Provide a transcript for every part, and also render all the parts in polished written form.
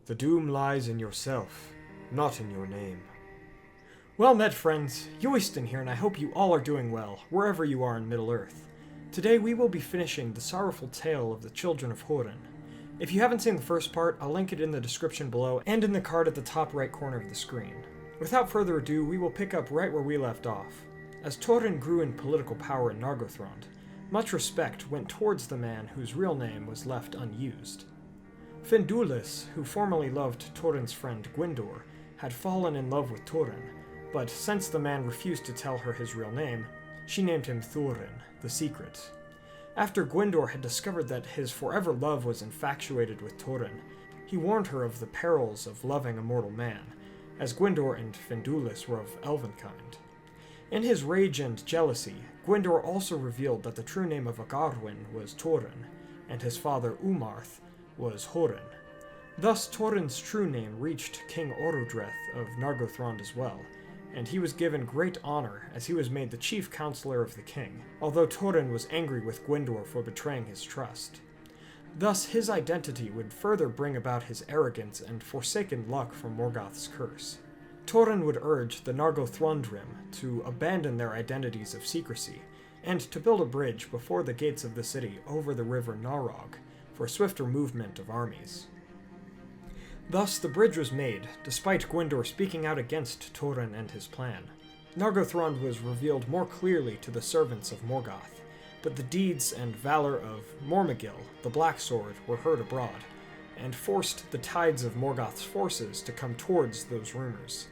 The doom lies in yourself, not in your name. Well met, friends. Yoiston here, and I hope you all are doing well, wherever you are in Middle-earth. Today we will be finishing the sorrowful tale of the Children of Húrin. If you haven't seen the first part, I'll link it in the description below and in the card at the top right corner of the screen. Without further ado, we will pick up right where we left off. As Túrin grew in political power in Nargothrond, much respect went towards the man whose real name was left unused. Findulis, who formerly loved Túrin's friend Gwyndor, had fallen in love with Túrin, but since the man refused to tell her his real name, she named him Túrin, the Secret. After Gwyndor had discovered that his forever love was infatuated with Túrin, he warned her of the perils of loving a mortal man, as Gwyndor and Findulis were of elven kind. In his rage and jealousy, Gwyndor also revealed that the true name of Glaurung was Túrin, and his father Umarth was Húrin. Thus Túrin's true name reached King Orodreth of Nargothrond as well, and he was given great honor as he was made the chief counselor of the king, although Túrin was angry with Gwyndor for betraying his trust. Thus his identity would further bring about his arrogance and forsaken luck from Morgoth's curse. Túrin would urge the Nargothrondrim to abandon their identities of secrecy, and to build a bridge before the gates of the city over the river Narog, for swifter movement of armies. Thus the bridge was made, despite Gwyndor speaking out against Túrin and his plan. Nargothrond was revealed more clearly to the servants of Morgoth, but the deeds and valor of Mormegil, the Black Sword, were heard abroad, and forced the tides of Morgoth's forces to come towards those rumors.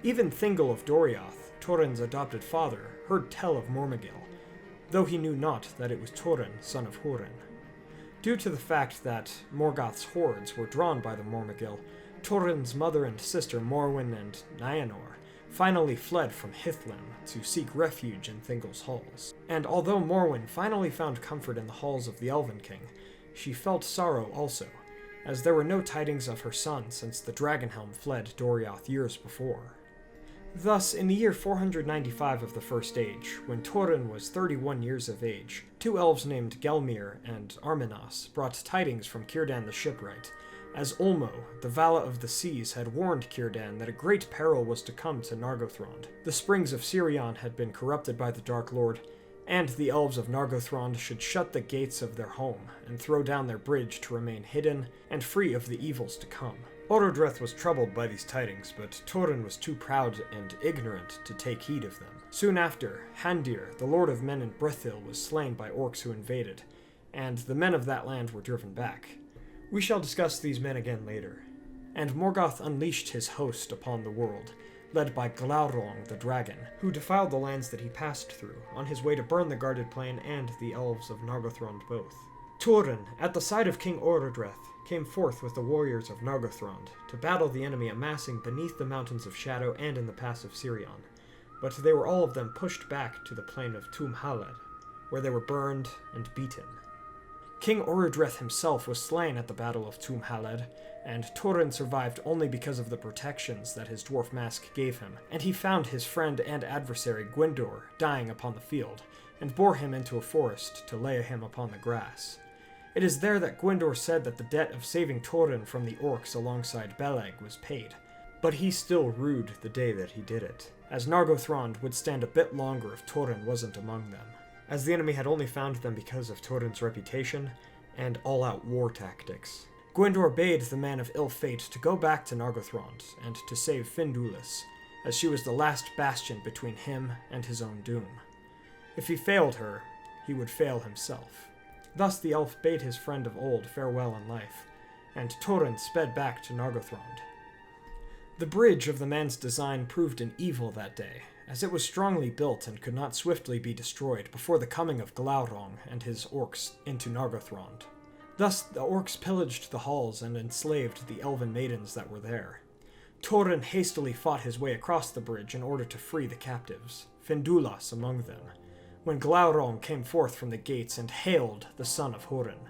Even Thingol of Doriath, Túrin's adopted father, heard tell of Mormegil, though he knew not that it was Túrin, son of Húrin. Due to the fact that Morgoth's hordes were drawn by the Mormegil, Túrin's mother and sister Morwen and Niënor finally fled from Hithlum to seek refuge in Thingol's halls. And although Morwen finally found comfort in the halls of the Elven King, she felt sorrow also, as there were no tidings of her son since the Dragonhelm fled Doriath years before. Thus, in the year 495 of the First Age, when Túrin was 31 years of age, two elves named Gelmir and Arminas brought tidings from Círdan the Shipwright, as Ulmo, the Vala of the Seas, had warned Círdan that a great peril was to come to Nargothrond. The springs of Sirion had been corrupted by the Dark Lord, and the elves of Nargothrond should shut the gates of their home and throw down their bridge to remain hidden and free of the evils to come. Orodreth was troubled by these tidings, but Túrin was too proud and ignorant to take heed of them. Soon after, Handir, the lord of men in Brithil, was slain by orcs who invaded, and the men of that land were driven back. We shall discuss these men again later. And Morgoth unleashed his host upon the world, led by Glaurung the dragon, who defiled the lands that he passed through, on his way to burn the guarded plain and the elves of Nargothrond both. Túrin, at the side of King Orodreth, came forth with the warriors of Nargothrond to battle the enemy amassing beneath the mountains of Shadow and in the pass of Sirion, but they were all of them pushed back to the plain of Tumhalad, where they were burned and beaten. King Orodreth himself was slain at the Battle of Tumhalad, and Túrin survived only because of the protections that his dwarf mask gave him, and he found his friend and adversary Gwyndor dying upon the field, and bore him into a forest to lay him upon the grass. It is there that Gwyndor said that the debt of saving Túrin from the orcs alongside Beleg was paid, but he still rued the day that he did it, as Nargothrond would stand a bit longer if Túrin wasn't among them, as the enemy had only found them because of Túrin's reputation and all-out war tactics. Gwyndor bade the man of ill fate to go back to Nargothrond and to save Findulis, as she was the last bastion between him and his own doom. If he failed her, he would fail himself. Thus the elf bade his friend of old farewell in life, and Túrin sped back to Nargothrond. The bridge of the man's design proved an evil that day, as it was strongly built and could not swiftly be destroyed before the coming of Glaurung and his orcs into Nargothrond. Thus the orcs pillaged the halls and enslaved the elven maidens that were there. Túrin hastily fought his way across the bridge in order to free the captives, Findulis among them, when Glaurung came forth from the gates and hailed the son of Húrin.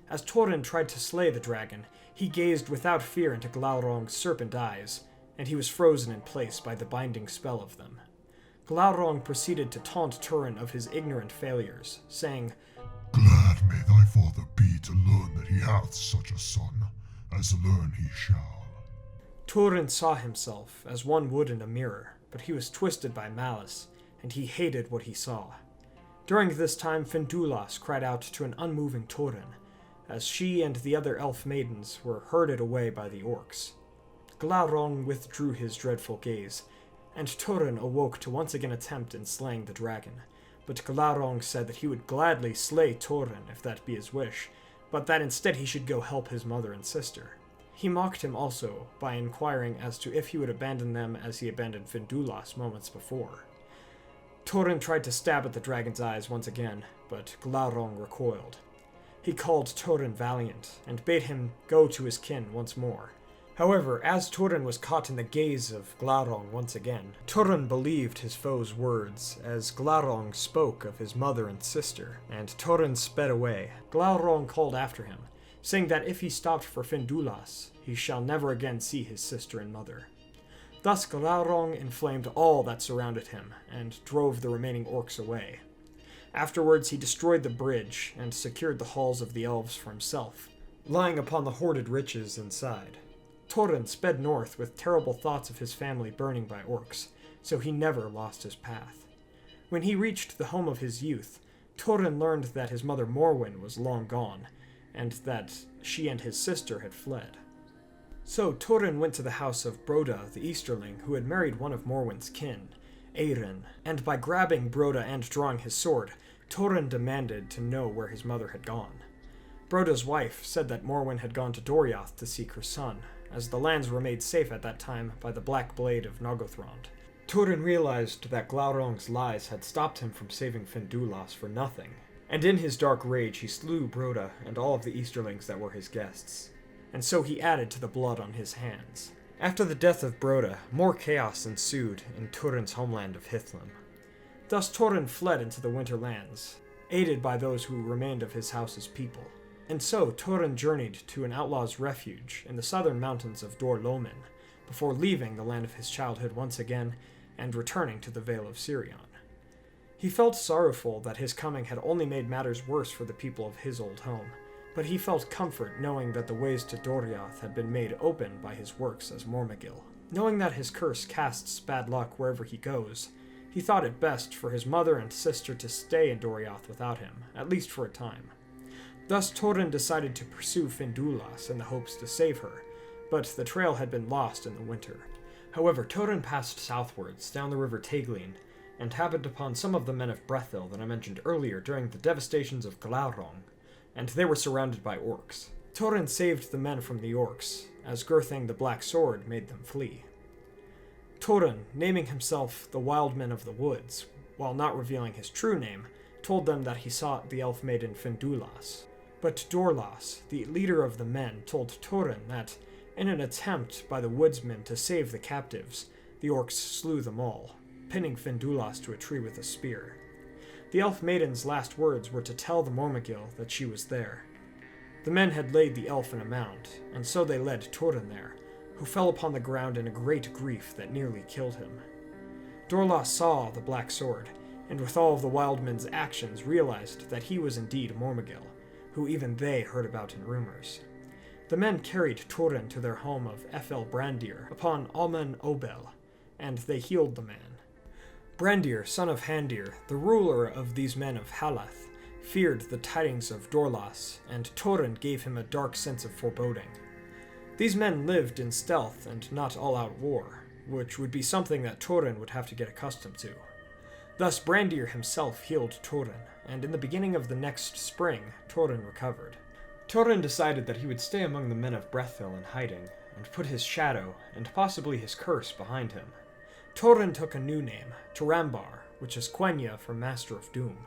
As Túrin tried to slay the dragon, he gazed without fear into Glaurung's serpent eyes, and he was frozen in place by the binding spell of them. Glaurung proceeded to taunt Túrin of his ignorant failures, saying, "Glad may thy father be to learn that he hath such a son, as learn he shall. Túrin saw himself as one would in a mirror, but he was twisted by malice, and he hated what he saw. During this time, Finduilas cried out to an unmoving Túrin, as she and the other elf maidens were herded away by the orcs. Glaurung withdrew his dreadful gaze, and Túrin awoke to once again attempt in slaying the dragon. But Glaurung said that he would gladly slay Túrin if that be his wish, but that instead he should go help his mother and sister. He mocked him also by inquiring as to if he would abandon them as he abandoned Finduilas moments before. Túrin tried to stab at the dragon's eyes once again, but Glaurung recoiled. He called Túrin valiant, and bade him go to his kin once more. However, as Túrin was caught in the gaze of Glaurung once again, Túrin believed his foe's words, as Glaurung spoke of his mother and sister, and Túrin sped away. Glaurung called after him, saying that if he stopped for Finduilas, he shall never again see his sister and mother. Thus Glaurung inflamed all that surrounded him, and drove the remaining orcs away. Afterwards he destroyed the bridge, and secured the halls of the elves for himself, lying upon the hoarded riches inside. Túrin sped north with terrible thoughts of his family burning by orcs, so he never lost his path. When he reached the home of his youth, Túrin learned that his mother Morwen was long gone, and that she and his sister had fled. So Túrin went to the house of Broda the Easterling, who had married one of Morwen's kin, Eirin, and by grabbing Broda and drawing his sword, Túrin demanded to know where his mother had gone. Broda's wife said that Morwen had gone to Doriath to seek her son, as the lands were made safe at that time by the Black Blade of Nogothrond. Túrin realized that Glaurung's lies had stopped him from saving Finduilas for nothing, and in his dark rage he slew Broda and all of the Easterlings that were his guests, and so he added to the blood on his hands. After the death of Broda, more chaos ensued in Túrin's homeland of Hithlum. Thus Túrin fled into the Winter Lands, aided by those who remained of his house's people. And so Túrin journeyed to an outlaw's refuge in the southern mountains of Dor Lomin, before leaving the land of his childhood once again and returning to the Vale of Sirion. He felt sorrowful that his coming had only made matters worse for the people of his old home, but he felt comfort knowing that the ways to Doriath had been made open by his works as Mormagil. Knowing that his curse casts bad luck wherever he goes, he thought it best for his mother and sister to stay in Doriath without him, at least for a time. Thus Túrin decided to pursue Finduilas in the hopes to save her, but the trail had been lost in the winter. However, Túrin passed southwards down the river Teglin, and happened upon some of the men of Brethil that I mentioned earlier during the devastations of Glaurung, and they were surrounded by orcs. Túrin saved the men from the orcs, as Gurthing the Black Sword made them flee. Túrin, naming himself the Wildman of the Woods, while not revealing his true name, told them that he sought the elf maiden Finduilas. But Dorlas, the leader of the men, told Túrin that, in an attempt by the woodsmen to save the captives, the orcs slew them all, pinning Finduilas to a tree with a spear. The elf maiden's last words were to tell the Mormagil that she was there. The men had laid the elf in a mound, and so they led Túrin there, who fell upon the ground in a great grief that nearly killed him. Dorlas saw the black sword, and with all of the wildmen's actions realized that he was indeed Mormagil, who even they heard about in rumors. The men carried Túrin to their home of Efel Brandir upon Almen Obel, and they healed the man. Brandir, son of Handir, the ruler of these men of Halath, feared the tidings of Dorlas, and Túrin gave him a dark sense of foreboding. These men lived in stealth and not all-out war, which would be something that Túrin would have to get accustomed to. Thus Brandir himself healed Túrin, and in the beginning of the next spring, Túrin recovered. Túrin decided that he would stay among the men of Brethil in hiding, and put his shadow, and possibly his curse, behind him. Túrin took a new name, Turambar, which is Quenya for Master of Doom.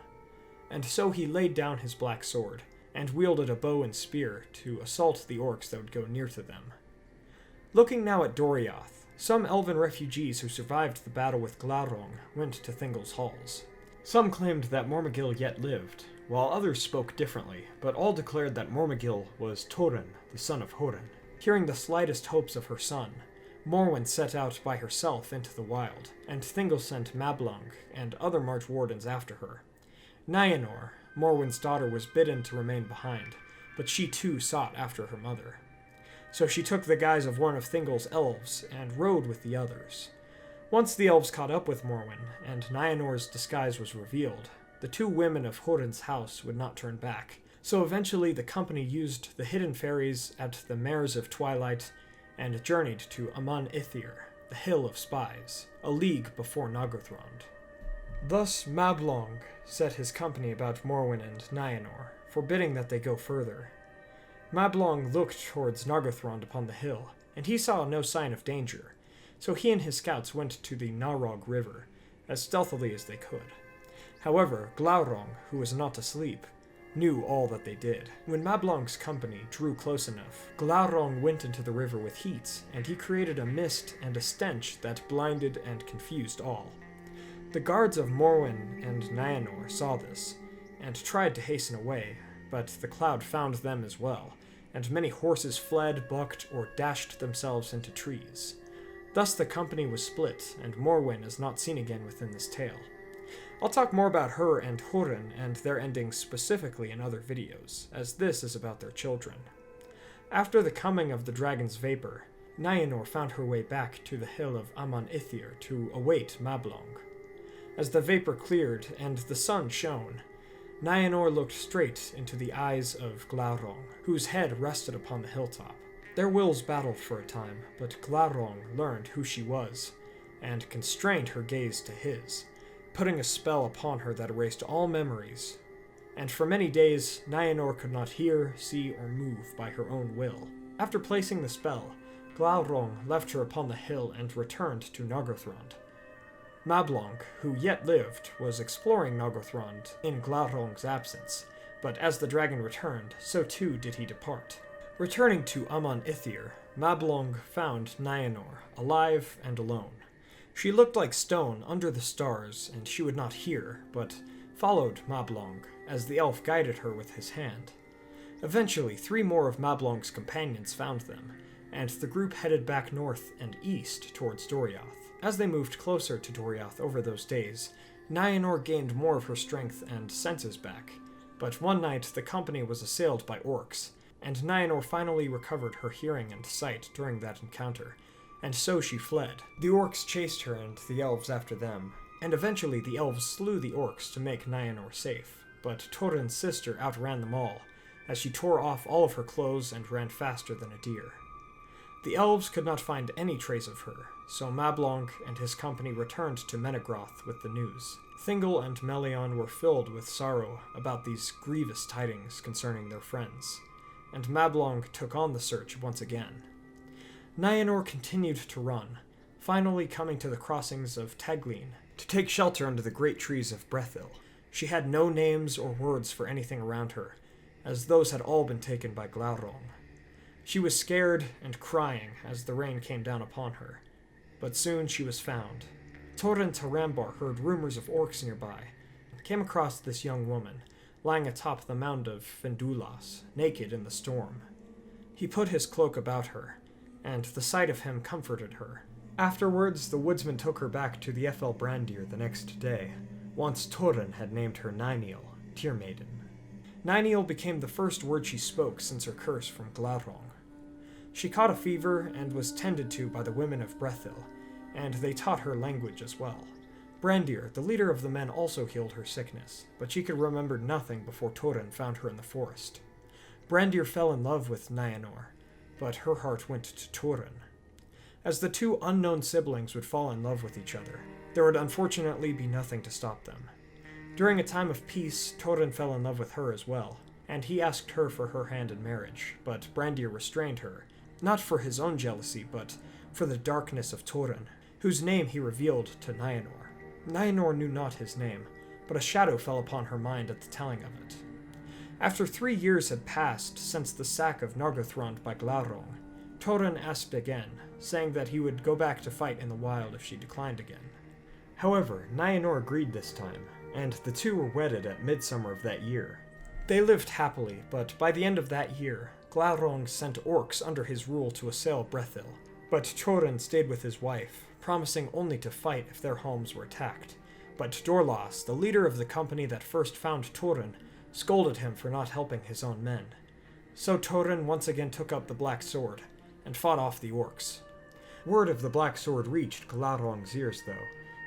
And so he laid down his black sword, and wielded a bow and spear to assault the orcs that would go near to them. Looking now at Doriath, some elven refugees who survived the battle with Glaurung went to Thingol's halls. Some claimed that Mormagil yet lived, while others spoke differently, but all declared that Mormagil was Túrin, the son of Húrin. Hearing the slightest hopes of her son, Morwen set out by herself into the wild, and Thingol sent Mablung and other March Wardens after her. Niënor, Morwen's daughter, was bidden to remain behind, but she too sought after her mother. So she took the guise of one of Thingol's elves and rode with the others. Once the elves caught up with Morwen, and Niënor's disguise was revealed, the two women of Húrin's house would not turn back. So eventually the company used the hidden fairies at the Mares of Twilight and journeyed to Amon Ithir, the Hill of Spies, a league before Nargothrond. Thus Mablung set his company about Morwen and Niënor, forbidding that they go further. Mablung looked towards Nargothrond upon the hill, and he saw no sign of danger, so he and his scouts went to the Narog River, as stealthily as they could. However, Glaurung, who was not asleep, knew all that they did. When Mablung's company drew close enough, Glaurung went into the river with heat, and he created a mist and a stench that blinded and confused all. The guards of Morwen and Niënor saw this, and tried to hasten away, but the cloud found them as well, and many horses fled, bucked, or dashed themselves into trees. Thus the company was split, and Morwen is not seen again within this tale. I'll talk more about her and Húrin and their endings specifically in other videos, as this is about their children. After the coming of the dragon's vapor, Niënor found her way back to the hill of Amon Ithir to await Mablung. As the vapor cleared and the sun shone, Niënor looked straight into the eyes of Glaurung, whose head rested upon the hilltop. Their wills battled for a time, but Glaurung learned who she was, and constrained her gaze to his, putting a spell upon her that erased all memories, and for many days Niënor could not hear, see, or move by her own will. After placing the spell, Glaurung left her upon the hill and returned to Nargothrond. Mablung, who yet lived, was exploring Nargothrond in Glaurung's absence, but as the dragon returned, so too did he depart. Returning to Amon Ithir, Mablung found Niënor, alive and alone. She looked like stone under the stars, and she would not hear, but followed Mablung, as the elf guided her with his hand. Eventually, 3 more of Mablung's companions found them, and the group headed back north and east towards Doriath. As they moved closer to Doriath over those days, Niënor gained more of her strength and senses back, but one night the company was assailed by orcs, and Niënor finally recovered her hearing and sight during that encounter, and so she fled. The orcs chased her and the elves after them, and eventually the elves slew the orcs to make Niënor safe, but Túrin's sister outran them all, as she tore off all of her clothes and ran faster than a deer. The elves could not find any trace of her, so Mablung and his company returned to Menegroth with the news. Thingol and Melion were filled with sorrow about these grievous tidings concerning their friends, and Mablung took on the search once again. Niënor continued to run, finally coming to the crossings of Teglin to take shelter under the great trees of Brethil. She had no names or words for anything around her, as those had all been taken by Glaurung. She was scared and crying as the rain came down upon her, but soon she was found. Turambar heard rumors of orcs nearby, and came across this young woman, lying atop the mound of Findulas, naked in the storm. He put his cloak about her, and the sight of him comforted her. Afterwards, the woodsman took her back to the Ethel Brandir the next day, once Túrin had named her Níniel, Tear Maiden. Níniel became the first word she spoke since her curse from Glaurung. She caught a fever and was tended to by the women of Brethil, and they taught her language as well. Brandir, the leader of the men, also healed her sickness, but she could remember nothing before Túrin found her in the forest. Brandir fell in love with Niënor, but her heart went to Túrin. As the two unknown siblings would fall in love with each other, there would unfortunately be nothing to stop them. During a time of peace, Túrin fell in love with her as well, and he asked her for her hand in marriage, but Brandir restrained her, not for his own jealousy, but for the darkness of Túrin, whose name he revealed to Niënor. Niënor knew not his name, but a shadow fell upon her mind at the telling of it. After 3 years had passed since the sack of Nargothrond by Glaurung, Túrin asked again, saying that he would go back to fight in the wild if she declined again. However, Niënor agreed this time, and the two were wedded at midsummer of that year. They lived happily, but by the end of that year, Glaurung sent orcs under his rule to assail Brethil, but Túrin stayed with his wife, promising only to fight if their homes were attacked. But Dorlas, the leader of the company that first found Túrin, scolded him for not helping his own men. So Túrin once again took up the black sword, and fought off the orcs. Word of the Black Sword reached Glaurung's ears, though,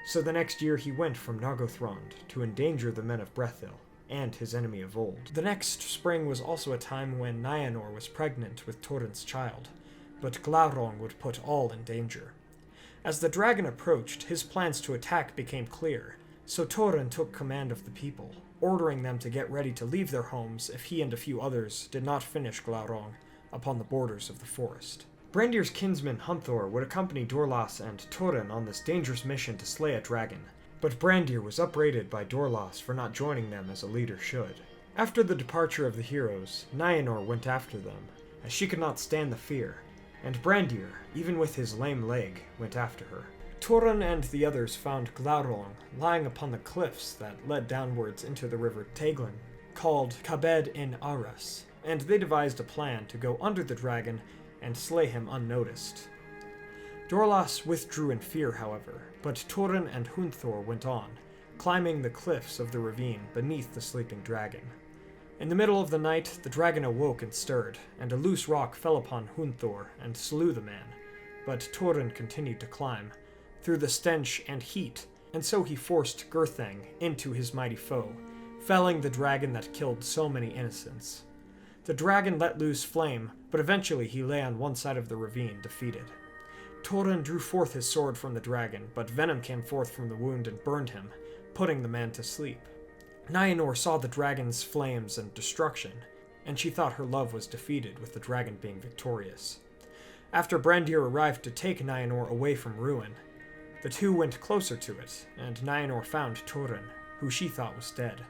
so the next year he went from Nargothrond to endanger the men of Brethil, and his enemy of old. The next spring was also a time when Niënor was pregnant with Túrin's child, but Glaurung would put all in danger. As the dragon approached, his plans to attack became clear, so Túrin took command of the people, ordering them to get ready to leave their homes if he and a few others did not finish Glaurung upon the borders of the forest. Brandyr's kinsman Hunthor would accompany Dorlas and Túrin on this dangerous mission to slay a dragon, but Brandyr was upbraided by Dorlas for not joining them as a leader should. After the departure of the heroes, Niënor went after them, as she could not stand the fear, and Brandyr, even with his lame leg, went after her. Túrin and the others found Glaurung lying upon the cliffs that led downwards into the river Teglin, called Cabed in Aras, and they devised a plan to go under the dragon and slay him unnoticed. Dorlas withdrew in fear, however, but Túrin and Hunthor went on, climbing the cliffs of the ravine beneath the sleeping dragon. In the middle of the night, the dragon awoke and stirred, and a loose rock fell upon Hunthor and slew the man, but Túrin continued to climb, through the stench and heat, and so he forced Gurthang into his mighty foe, felling the dragon that killed so many innocents. The dragon let loose flame, but eventually he lay on one side of the ravine, defeated. Túrin drew forth his sword from the dragon, but venom came forth from the wound and burned him, putting the man to sleep. Niënor saw the dragon's flames and destruction, and she thought her love was defeated with the dragon being victorious. After Brandyr arrived to take Niënor away from ruin, the two went closer to it, and Niënor found Túrin, who she thought was dead.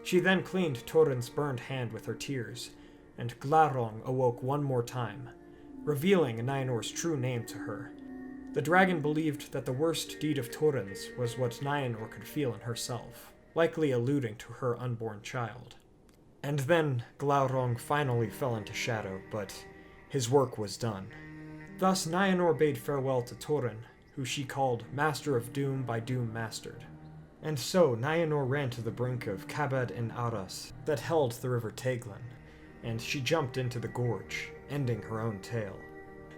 She then cleaned Túrin's burned hand with her tears, and Glaurung awoke one more time, revealing Niënor's true name to her. The dragon believed that the worst deed of Túrin's was what Niënor could feel in herself, likely alluding to her unborn child. And then Glaurung finally fell into shadow, but his work was done. Thus Niënor bade farewell to Túrin, who she called Master of Doom by Doom Mastered. And so Niënor ran to the brink of Cabed in Aras that held the river Teglin, and she jumped into the gorge, ending her own tale.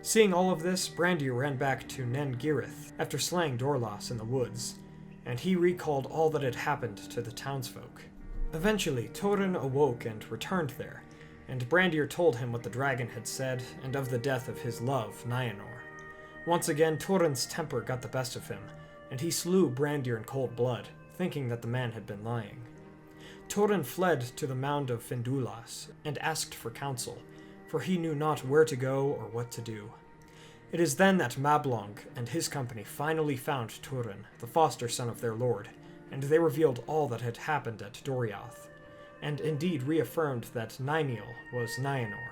Seeing all of this, Brandyr ran back to Nen Girith after slaying Dorlas in the woods, and he recalled all that had happened to the townsfolk. Eventually, Túrin awoke and returned there, and Brandyr told him what the dragon had said and of the death of his love, Niënor. Once again, Túrin's temper got the best of him, and he slew Brandyr in cold blood, thinking that the man had been lying. Túrin fled to the mound of Findulas and asked for counsel, for he knew not where to go or what to do. It is then that Mablung and his company finally found Túrin, the foster son of their lord, and they revealed all that had happened at Doriath, and indeed reaffirmed that Níniel was Niënor,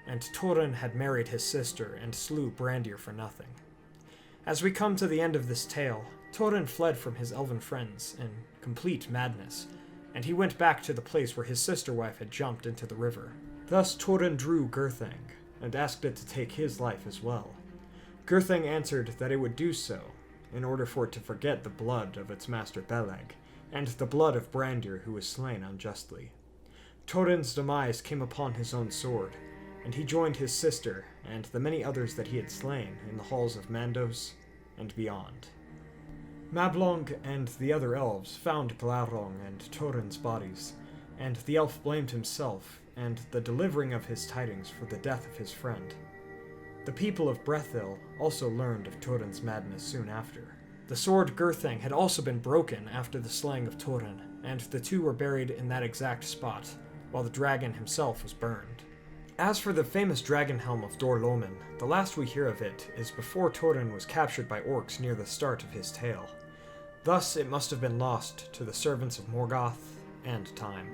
and Túrin had married his sister and slew Brandyr for nothing. As we come to the end of this tale, Túrin fled from his elven friends in complete madness, and he went back to the place where his sister-wife had jumped into the river. Thus Túrin drew Gurthang, and asked it to take his life as well. Gurthang answered that it would do so, in order for it to forget the blood of its master Beleg, and the blood of Brandyr who was slain unjustly. Túrin's demise came upon his own sword, and he joined his sister and the many others that he had slain in the halls of Mandos and beyond. Mablung and the other elves found Glaurung and Túrin's bodies, and the elf blamed himself and the delivering of his tidings for the death of his friend. The people of Brethil also learned of Túrin's madness soon after. The sword Gurthang had also been broken after the slaying of Túrin, and the two were buried in that exact spot, while the dragon himself was burned. As for the famous dragon helm of Dorlomin, the last we hear of it is before Túrin was captured by orcs near the start of his tale. Thus it must have been lost to the servants of Morgoth and time.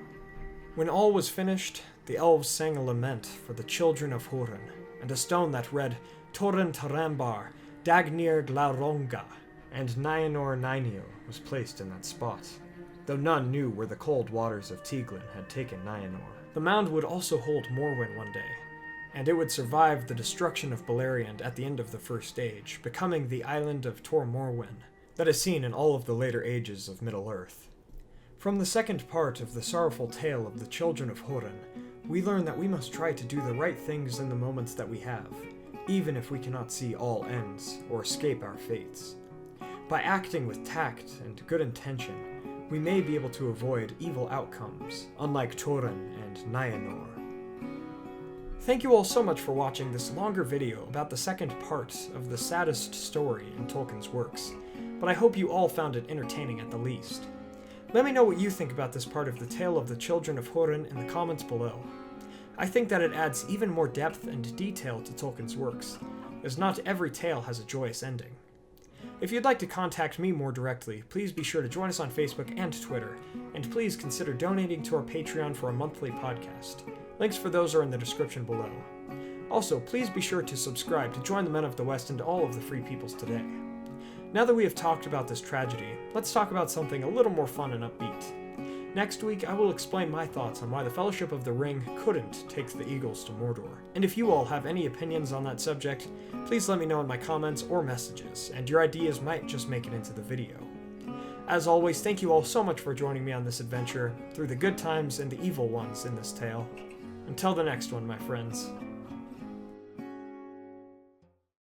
When all was finished, the elves sang a lament for the children of Húrin, and a stone that read Turambar, Dagnir Glaurunga, and Niënor Níniel was placed in that spot, though none knew where the cold waters of Teglin had taken Niënor. The mound would also hold Morwen one day, and it would survive the destruction of Beleriand at the end of the First Age, becoming the island of Tor Morwen that is seen in all of the later ages of Middle-earth. From the second part of the sorrowful tale of the Children of Húrin, we learn that we must try to do the right things in the moments that we have, even if we cannot see all ends or escape our fates. By acting with tact and good intention, we may be able to avoid evil outcomes, unlike Túrin and Niënor. Thank you all so much for watching this longer video about the second part of the saddest story in Tolkien's works, but I hope you all found it entertaining at the least. Let me know what you think about this part of the tale of the Children of Húrin in the comments below. I think that it adds even more depth and detail to Tolkien's works, as not every tale has a joyous ending. If you'd like to contact me more directly, please be sure to join us on Facebook and Twitter, and please consider donating to our Patreon for a monthly podcast. Links for those are in the description below. Also, please be sure to subscribe to join the Men of the West and all of the Free Peoples today. Now that we have talked about this tragedy, let's talk about something a little more fun and upbeat. Next week, I will explain my thoughts on why the Fellowship of the Ring couldn't take the Eagles to Mordor. And if you all have any opinions on that subject, please let me know in my comments or messages, and your ideas might just make it into the video. As always, thank you all so much for joining me on this adventure, through the good times and the evil ones in this tale. Until the next one, my friends.